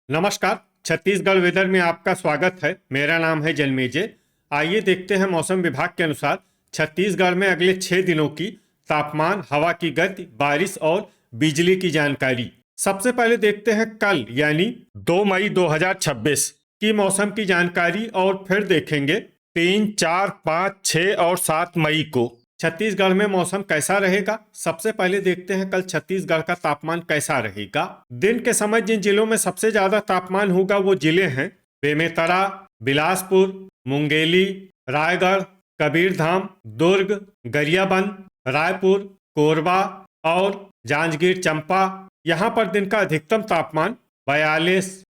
नमस्कार। छत्तीसगढ़ वेदर में आपका स्वागत है। मेरा नाम है जन्मेजय। आइए देखते हैं मौसम विभाग के अनुसार छत्तीसगढ़ में अगले 6 दिनों की तापमान, हवा की गति, बारिश और बिजली की जानकारी। सबसे पहले देखते हैं कल यानी 2 मई 2026 की मौसम की जानकारी और फिर देखेंगे 3, 4, 5, 6 और 7 मई को छत्तीसगढ़ में मौसम कैसा रहेगा। सबसे पहले देखते हैं कल छत्तीसगढ़ का तापमान कैसा रहेगा। दिन के समय जिन जिलों में सबसे ज्यादा तापमान होगा वो जिले हैं बेमेतरा, बिलासपुर, मुंगेली, रायगढ़, कबीरधाम, दुर्ग, गरियाबंद, रायपुर, कोरबा और जांजगीर चांपा। यहाँ पर दिन का अधिकतम तापमान 42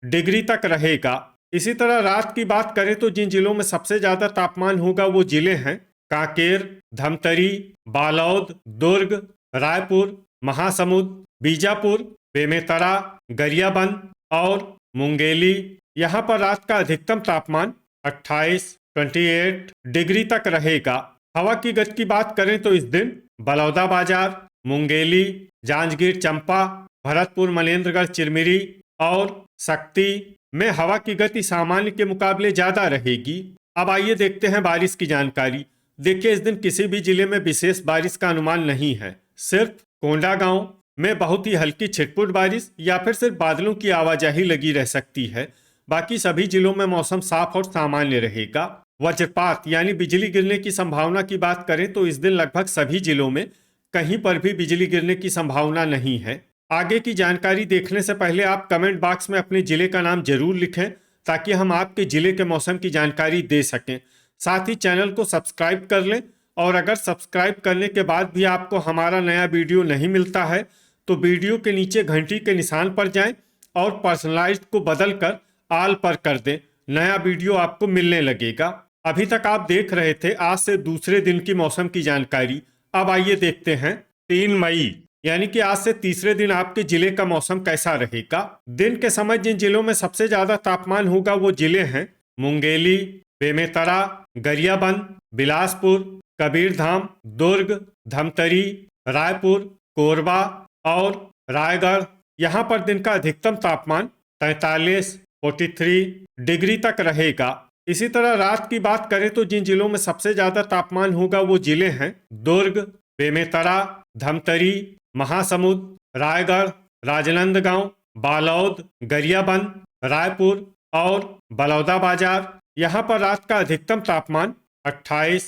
डिग्री तक रहेगा। इसी तरह रात की बात करें तो जिन जिलों में सबसे ज्यादा तापमान होगा वो जिले हैं कांकेर, धमतरी, बालोद, दुर्ग, रायपुर, महासमुंद, बीजापुर, बेमेतरा, गरियाबंद और मुंगेली। यहाँ पर रात का अधिकतम तापमान 28 डिग्री तक रहेगा। हवा की गति की बात करें तो इस दिन बलौदाबाजार, मुंगेली, जांजगीर चांपा, भरतपुर, मनेन्द्रगढ़, चिरमिरी और शक्ति में हवा की गति सामान्य के मुकाबले ज्यादा रहेगी। अब आइए देखते हैं बारिश की जानकारी। देखिए, इस दिन किसी भी जिले में विशेष बारिश का अनुमान नहीं है। सिर्फ कोंडागांव में बहुत ही हल्की छिटपुट बारिश या फिर सिर्फ बादलों की आवाजाही लगी रह सकती है। बाकी सभी जिलों में मौसम साफ और सामान्य रहेगा। वज्रपात यानी बिजली गिरने की संभावना की बात करें तो इस दिन लगभग सभी जिलों में कहीं पर भी बिजली गिरने की संभावना नहीं है। आगे की जानकारी देखने से पहले आप कमेंट बॉक्स में अपने जिले का नाम जरूर लिखें ताकि हम आपके जिले के मौसम की जानकारी दे सकें। साथ ही चैनल को सब्सक्राइब कर लें और अगर सब्सक्राइब करने के बाद भी आपको हमारा नया वीडियो नहीं मिलता है तो वीडियो के नीचे घंटी के निशान पर जाएं और पर्सनलाइज्ड को बदलकर ऑल पर कर दें। नया वीडियो आपको मिलने लगेगा। अभी तक आप देख रहे थे आज से दूसरे दिन की मौसम की जानकारी। अब आइए देखते हैं 3 मई यानी कि आज से तीसरे दिन आपके जिले का मौसम कैसा रहेगा। दिन के समय जिन जिलों में सबसे ज्यादा तापमान होगा वो जिले हैं मुंगेली, बेमेतरा, गरियाबंद, बिलासपुर, कबीरधाम, दुर्ग, धमतरी, रायपुर, कोरबा और रायगढ़। यहाँ पर दिन का अधिकतम तापमान 43 डिग्री तक रहेगा। इसी तरह रात की बात करें तो जिन जिलों में सबसे ज्यादा तापमान होगा वो जिले हैं दुर्ग, बेमेतरा, धमतरी, महासमुंद, रायगढ़, राजनांदगांव, बालोद, गरियाबंद, रायपुर और बलौदाबाजार। यहाँ पर रात का अधिकतम तापमान 28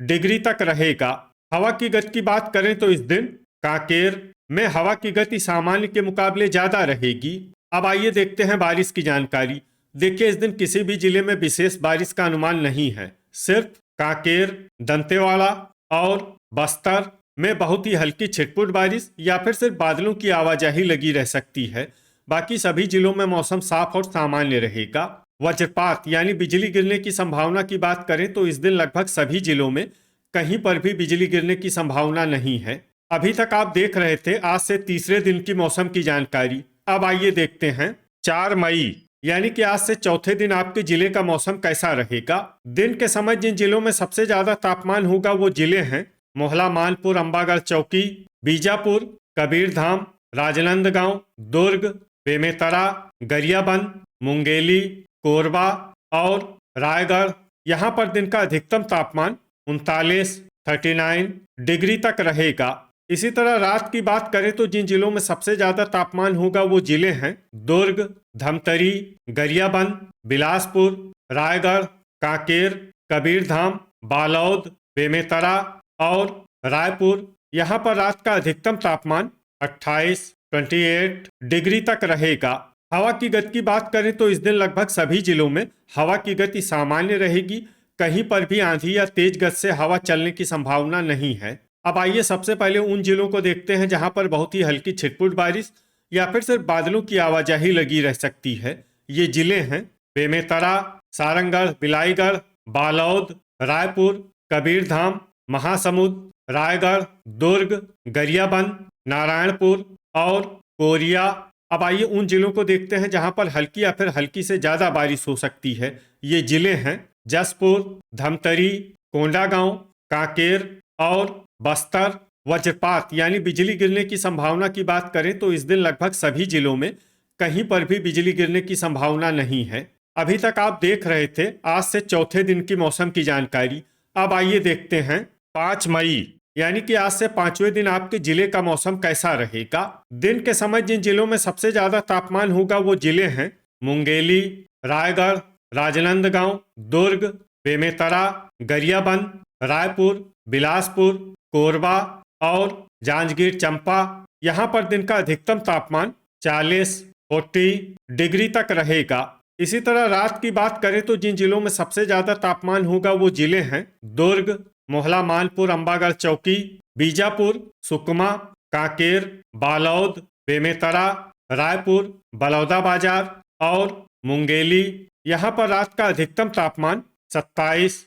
डिग्री तक रहेगा। हवा की गति की बात करें तो इस दिन कांकेर में हवा की गति सामान्य के मुकाबले ज्यादा रहेगी। अब आइए देखते हैं बारिश की जानकारी। देखिए, इस दिन किसी भी जिले में विशेष बारिश का अनुमान नहीं है। सिर्फ कांकेर, दंतेवाड़ा और बस्तर में बहुत ही हल्की छिटपुट बारिश या फिर सिर्फ बादलों की आवाजाही लगी रह सकती है। बाकी सभी जिलों में मौसम साफ और सामान्य रहेगा। वज्रपात यानी बिजली गिरने की संभावना की बात करें तो इस दिन लगभग सभी जिलों में कहीं पर भी बिजली गिरने की संभावना नहीं है। अभी तक आप देख रहे थे आज से तीसरे दिन की मौसम की जानकारी। अब आइए देखते हैं 4 मई यानी कि आज से चौथे दिन आपके जिले का मौसम कैसा रहेगा। दिन के समय जिन जिलों में सबसे ज्यादा तापमान होगा वो जिले हैं मोहला, मानपुर, अंबागढ़ चौकी, बीजापुर, कबीरधाम, राजनांदगांव, दुर्ग, बेमेतरा, गरियाबंद, मुंगेली, कोरबा और रायगढ़। यहाँ पर दिन का अधिकतम तापमान 39 डिग्री तक रहेगा। इसी तरह रात की बात करें तो जिन जिलों में सबसे ज्यादा तापमान होगा वो जिले हैं दुर्ग, धमतरी, गरियाबंद, बिलासपुर, रायगढ़, कांकेर, कबीरधाम, बालोद, बेमेतरा और रायपुर। यहाँ पर रात का अधिकतम तापमान 28 डिग्री तक रहेगा। हवा की गति की बात करें तो इस दिन लगभग सभी जिलों में हवा की गति सामान्य रहेगी। कहीं पर भी आंधी या तेज गति से हवा चलने की संभावना नहीं है। अब आइए सबसे पहले उन जिलों को देखते हैं जहां पर बहुत ही हल्की छिटपुट बारिश या फिर सिर्फ बादलों की आवाजाही लगी रह सकती है। ये जिले हैं बेमेतरा, सारंगढ़, बिलाईगढ़, बालोद, रायपुर, कबीरधाम, महासमुंद, रायगढ़, दुर्ग, गरियाबंद, नारायणपुर और कोरिया। अब आइए उन जिलों को देखते हैं जहां पर हल्की या फिर हल्की से ज्यादा बारिश हो सकती है। ये जिले हैं जसपुर, धमतरी, कोंडागांव, कांकेर और बस्तर। वज्रपात यानी बिजली गिरने की संभावना की बात करें तो इस दिन लगभग सभी जिलों में कहीं पर भी बिजली गिरने की संभावना नहीं है। अभी तक आप देख रहे थे आज से चौथे दिन की मौसम की जानकारी। अब आइए देखते हैं 5 मई यानी कि आज से 5वें दिन आपके जिले का मौसम कैसा रहेगा। दिन के समय जिन जिलों में सबसे ज्यादा तापमान होगा वो जिले हैं मुंगेली, रायगढ़, राजनांदगांव, दुर्ग, बेमेतरा, गरियाबंद, रायपुर, बिलासपुर, कोरबा और जांजगीर चंपा। यहाँ पर दिन का अधिकतम तापमान 40 डिग्री तक रहेगा। इसी तरह रात की बात करें तो जिन जिलों में सबसे ज्यादा तापमान होगा वो जिले हैं दुर्ग, मोहला मानपुर, अंबागढ़ चौकी, बीजापुर, सुकमा, कांकेर, बालौद, बेमेतरा, रायपुर, बलौदाबाजार और मुंगेली। यहाँ पर रात का अधिकतम तापमान 27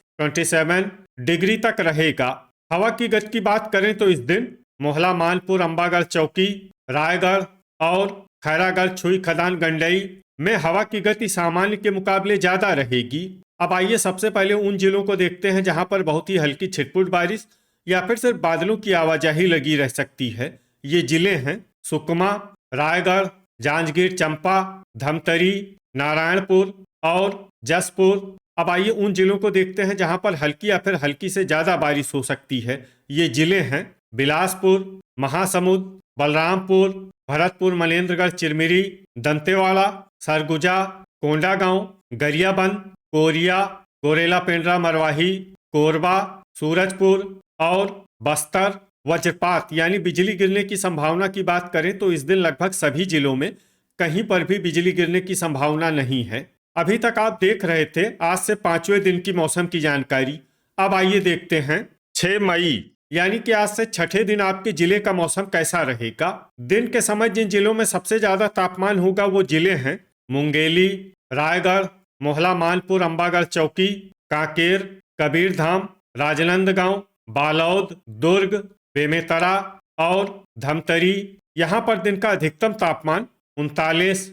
डिग्री तक रहेगा। हवा की गति की बात करें तो इस दिन मोहला मानपुर, अंबागढ़ चौकी, रायगढ़ और खैरागढ़, छुई, खदान, गंडई में हवा की गति सामान्य के मुकाबले ज्यादा रहेगी। अब आइए सबसे पहले उन जिलों को देखते हैं जहां पर बहुत ही हल्की छिटपुट बारिश या फिर सिर्फ बादलों की आवाजाही लगी रह सकती है। ये जिले हैं सुकमा, रायगढ़, जांजगीर चंपा, धमतरी, नारायणपुर और जसपुर। अब आइए उन जिलों को देखते हैं जहां पर हल्की या फिर हल्की से ज्यादा बारिश हो सकती है। ये जिले हैं बिलासपुर, महासमुंद, बलरामपुर, भरतपुर, मनेन्द्रगढ़, चिरमिरी, दंतेवाड़ा, सरगुजा, कोंडागांव, गरियाबंद, कोरिया, गोरेला, पेंड्रा, मरवाही, कोरबा, सूरजपुर और बस्तर। वज्रपात यानी बिजली गिरने की संभावना की बात करें तो इस दिन लगभग सभी जिलों में कहीं पर भी बिजली गिरने की संभावना नहीं है। अभी तक आप देख रहे थे आज से 5वें दिन की मौसम की जानकारी। अब आइए देखते हैं 6 मई यानी कि आज से छठे दिन आपके जिले का मौसम कैसा रहेगा। दिन के समय जिन जिलों में सबसे ज्यादा तापमान होगा वो जिले हैं मुंगेली, रायगढ़, मोहला मानपुर, अंबागढ़ चौकी, कांकेर, कबीरधाम, राजनांदगांव, बालौद, दुर्ग, बेमेतरा और धमतरी। यहाँ पर दिन का अधिकतम तापमान 39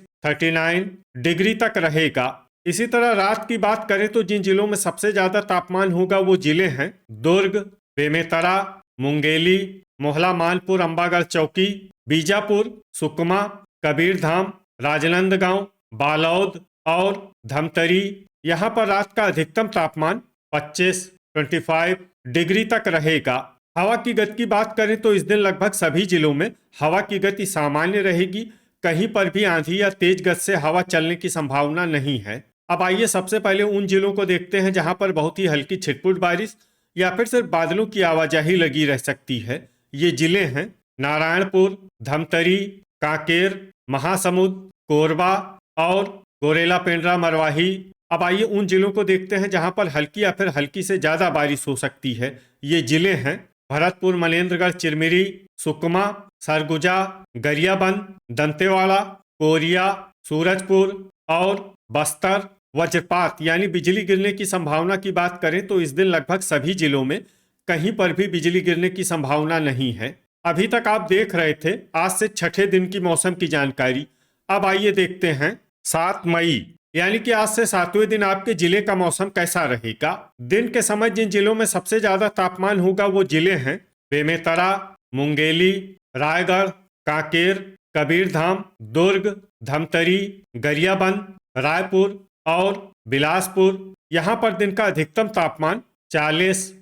डिग्री तक रहेगा। इसी तरह रात की बात करें तो जिन जिलों में सबसे ज्यादा तापमान होगा वो जिले हैं दुर्ग, बेमेतरा, मुंगेली, मोहला मानपुर, अंबागढ़ चौकी, बीजापुर, सुकमा, कबीरधाम, राजनांदगांव, बालौद और धमतरी। यहाँ पर रात का अधिकतम तापमान 25 डिग्री तक रहेगा। हवा की गति की बात करें तो इस दिन लगभग सभी जिलों में हवा की गति सामान्य रहेगी। कहीं पर भी आंधी या तेज गति से हवा चलने की संभावना नहीं है। अब आइए सबसे पहले उन जिलों को देखते हैं जहां पर बहुत ही हल्की छिटपुट बारिश या फिर सिर्फ बादलों की आवाजाही लगी रह सकती है। ये जिले हैं नारायणपुर, धमतरी, कांकेर, महासमुंद, कोरबा और गोरेला, पेंड्रा, मरवाही। अब आइए उन जिलों को देखते हैं जहां पर हल्की या फिर हल्की से ज्यादा बारिश हो सकती है। ये जिले हैं भरतपुर, मनेन्द्रगढ़, चिरमिरी, सुकमा, सरगुजा, गरियाबंद, दंतेवाड़ा, कोरिया, सूरजपुर और बस्तर। वज्रपात यानी बिजली गिरने की संभावना की बात करें तो इस दिन लगभग सभी जिलों में कहीं पर भी बिजली गिरने की संभावना नहीं है। अभी तक आप देख रहे थे आज से छठे दिन की मौसम की जानकारी। अब आइए देखते हैं 7 मई यानी कि आज से 7वें दिन आपके जिले का मौसम कैसा रहेगा। दिन के समय जिन जिलों में सबसे ज्यादा तापमान होगा वो जिले हैं बेमेतरा, मुंगेली, रायगढ़, कांकेर, कबीरधाम, दुर्ग, धमतरी, गरियाबंद, रायपुर और बिलासपुर। यहाँ पर दिन का अधिकतम तापमान 40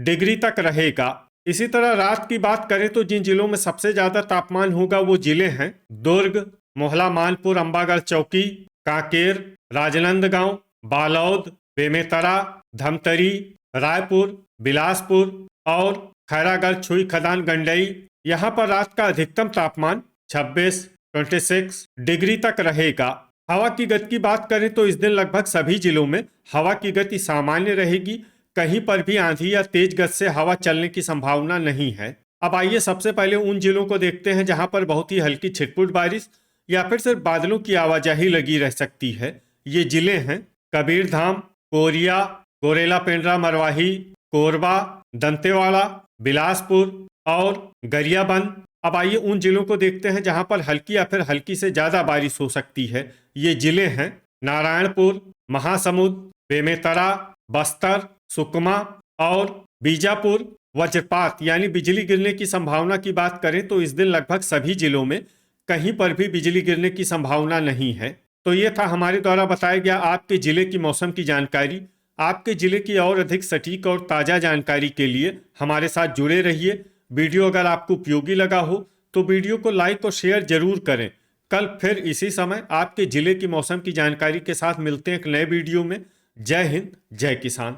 डिग्री तक रहेगा। इसी तरह रात की बात करें तो जिन जिलों में सबसे ज्यादा तापमान होगा वो जिले हैं दुर्ग, मोहला मानपुर, अंबागढ़ चौकी, कांकेर, राजनांदगांव, बालौद, बेमेतरा, धमतरी, रायपुर, बिलासपुर और खैरागढ़, छुई, खदान, गंडई। यहाँ पर रात का अधिकतम तापमान 26 डिग्री तक रहेगा। हवा की गति की बात करें तो इस दिन लगभग सभी जिलों में हवा की गति सामान्य रहेगी। कहीं पर भी आंधी या तेज गति से हवा चलने की संभावना नहीं है। अब आइए सबसे पहले उन जिलों को देखते हैं जहां पर बहुत ही हल्की छिटपुट बारिश या फिर सिर्फ बादलों की आवाजाही लगी रह सकती है। ये जिले हैं कबीरधाम, कोरिया, गोरेला, पेंड्रा, मरवाही, कोरबा, दंतेवाड़ा, बिलासपुर और गरियाबंद। अब आइए उन जिलों को देखते हैं जहां पर हल्की या फिर हल्की से ज्यादा बारिश हो सकती है। ये जिले हैं नारायणपुर, महासमुंद, बेमेतरा, बस्तर, सुकमा और बीजापुर। वज्रपात यानी बिजली गिरने की संभावना की बात करें तो इस दिन लगभग सभी जिलों में कहीं पर भी बिजली गिरने की संभावना नहीं है। तो ये था हमारे द्वारा बताया गया आपके जिले की मौसम की जानकारी। आपके जिले की और अधिक सटीक और ताज़ा जानकारी के लिए हमारे साथ जुड़े रहिए। वीडियो अगर आपको उपयोगी लगा हो तो वीडियो को लाइक और शेयर जरूर करें। कल फिर इसी समय आपके जिले की मौसम की जानकारी के साथ मिलते हैं एक नए वीडियो में। जय हिंद, जय किसान।